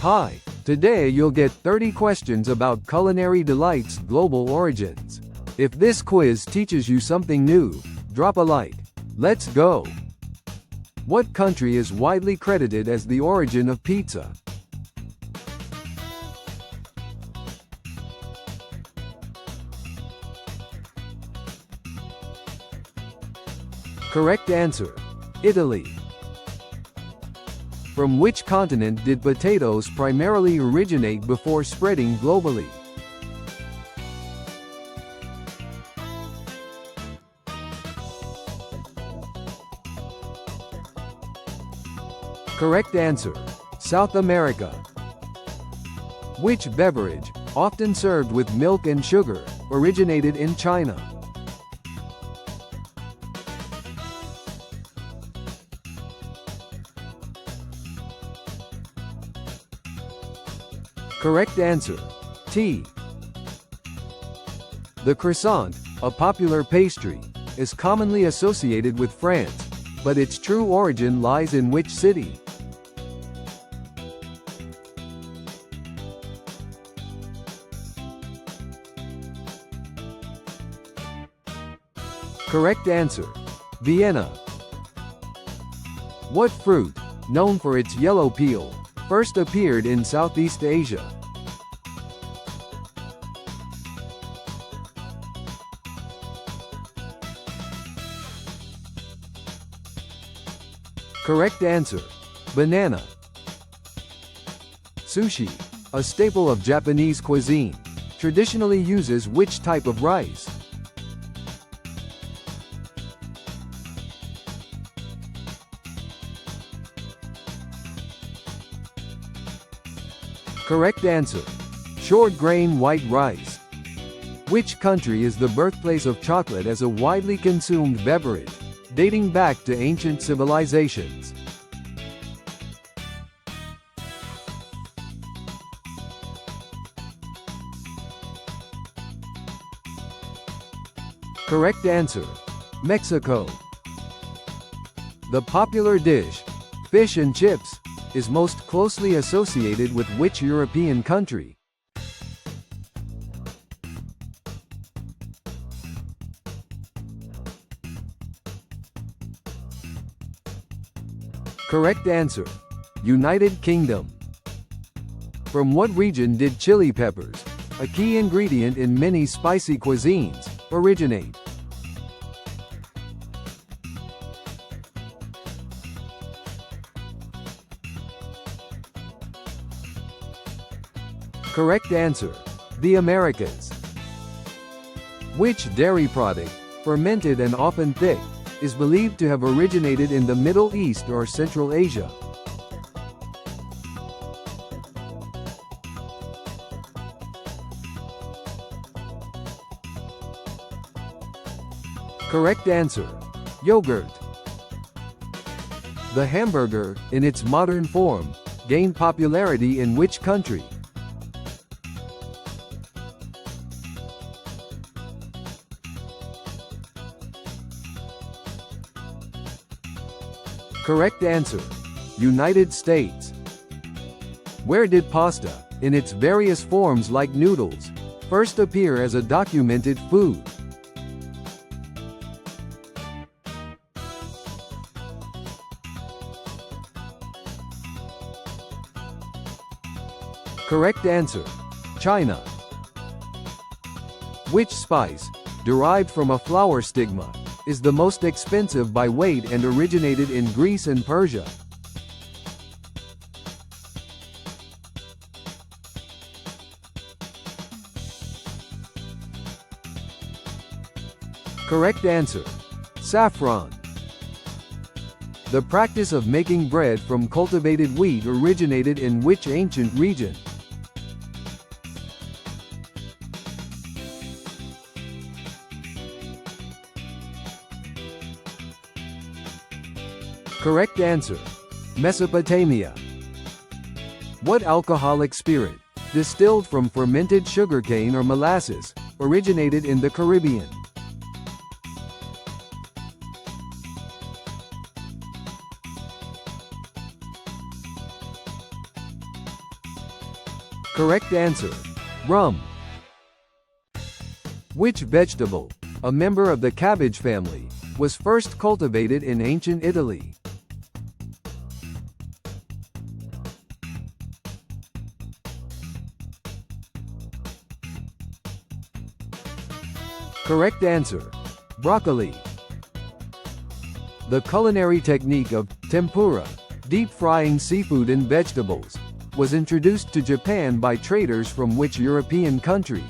Hi, today you'll get 30 questions about Culinary Delights Global Origins. If this quiz teaches you something new, drop a like. Let's go! What country is widely credited as the origin of pizza? Correct answer: Italy. From which continent did potatoes primarily originate before spreading globally? Correct answer: South America. Which beverage, often served with milk and sugar, originated in China? Correct answer: tea. The croissant, a popular pastry, is commonly associated with France, but its true origin lies in which city? Correct answer: Vienna. What fruit, known for its yellow peel, first appeared in Southeast Asia? Correct answer: banana. Sushi, a staple of Japanese cuisine, traditionally uses which type of rice? Correct answer: short grain white rice. Which country is the birthplace of chocolate as a widely consumed beverage, dating back to ancient civilizations? Correct answer: Mexico. The popular dish, fish and chips, is most closely associated with which European country? Correct answer: United Kingdom. From what region did chili peppers, a key ingredient in many spicy cuisines, originate? Correct answer: the Americas. Which dairy product, fermented and often thick, is believed to have originated in the Middle East or Central Asia? Correct answer: yogurt. The hamburger, in its modern form, gained popularity in which country? Correct answer: United States. Where did pasta, in its various forms like noodles, first appear as a documented food? Correct answer: China. Which spice, derived from a flower stigma, is the most expensive by weight and originated in Greece and Persia? Correct answer: saffron. The practice of making bread from cultivated wheat originated in which ancient region? Correct answer: Mesopotamia. What alcoholic spirit, distilled from fermented sugarcane or molasses, originated in the Caribbean? Correct answer. Rum. Which vegetable, a member of the cabbage family, was first cultivated in ancient Italy? Correct answer. Broccoli. The culinary technique of tempura, deep frying seafood and vegetables, was introduced to Japan by traders from which European country?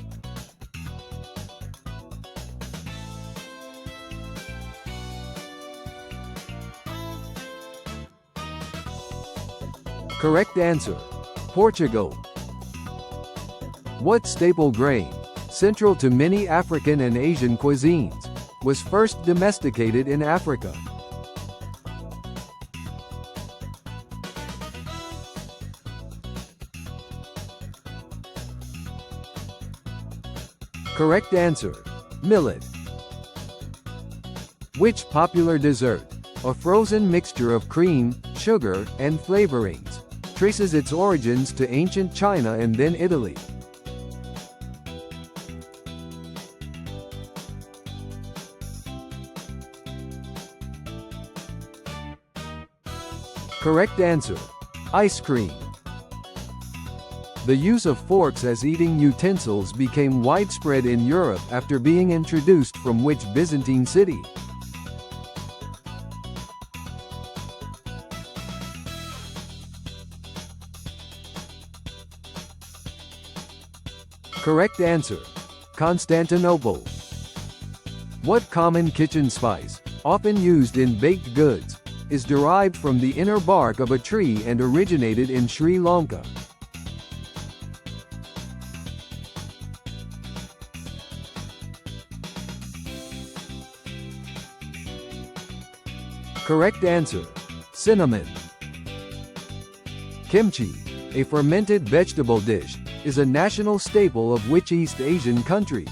Correct answer. Portugal. What staple grain, central to many African and Asian cuisines, was first domesticated in Africa? Correct answer. Millet. Which popular dessert, a frozen mixture of cream, sugar, and flavorings, traces its origins to ancient China and then Italy? Correct answer. Ice cream. The use of forks as eating utensils became widespread in Europe after being introduced from which Byzantine city? Correct answer. Constantinople. What common kitchen spice, often used in baked goods, is derived from the inner bark of a tree and originated in Sri Lanka? Correct answer. Cinnamon. Kimchi, a fermented vegetable dish, is a national staple of which East Asian country?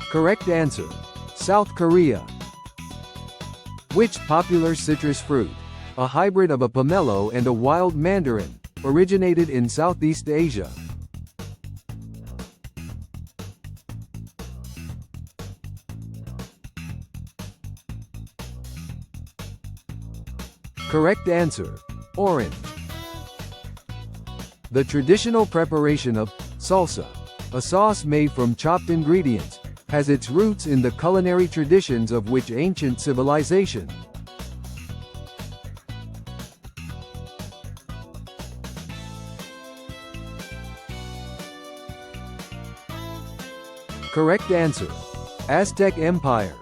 Correct answer. South Korea. Which popular citrus fruit, a hybrid of a pomelo and a wild mandarin, originated in Southeast Asia? Correct answer. Orange. The traditional preparation of salsa, a sauce made from chopped ingredients, has its roots in the culinary traditions of which ancient civilization? Correct answer. Aztec Empire.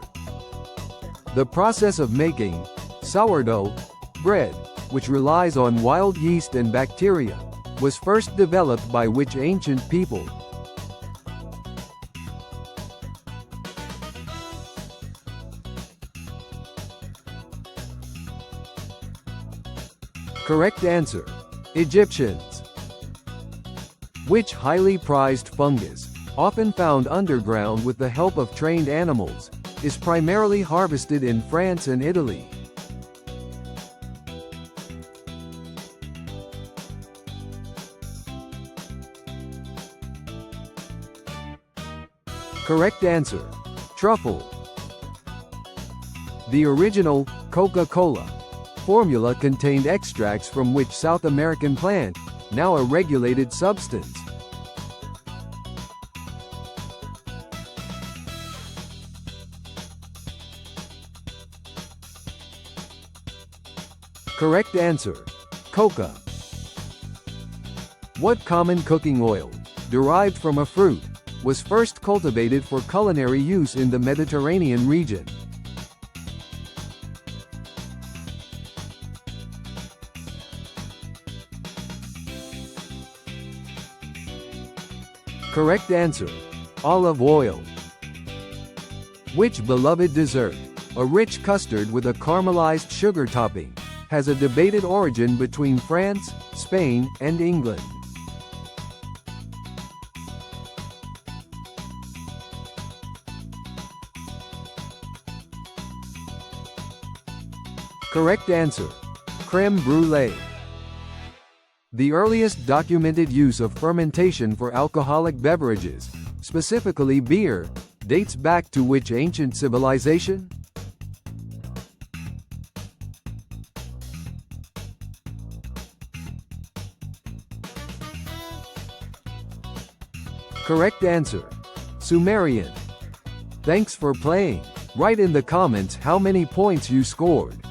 The process of making sourdough bread, which relies on wild yeast and bacteria, was first developed by which ancient people? Correct answer. Egyptians. Which highly prized fungus, often found underground with the help of trained animals, is primarily harvested in France and Italy? Correct answer. Truffle. The original Coca-Cola formula contained extracts from which South American plant, now a regulated substance? Correct answer. Coca. What common cooking oil, derived from a fruit, was first cultivated for culinary use in the Mediterranean region? Correct answer. Olive oil. Which beloved dessert, a rich custard with a caramelized sugar topping, has a debated origin between France, Spain, and England? Correct answer. Crème brûlée. The earliest documented use of fermentation for alcoholic beverages, specifically beer, dates back to which ancient civilization? Correct answer. Sumerian. Thanks for playing. Write in the comments how many points you scored.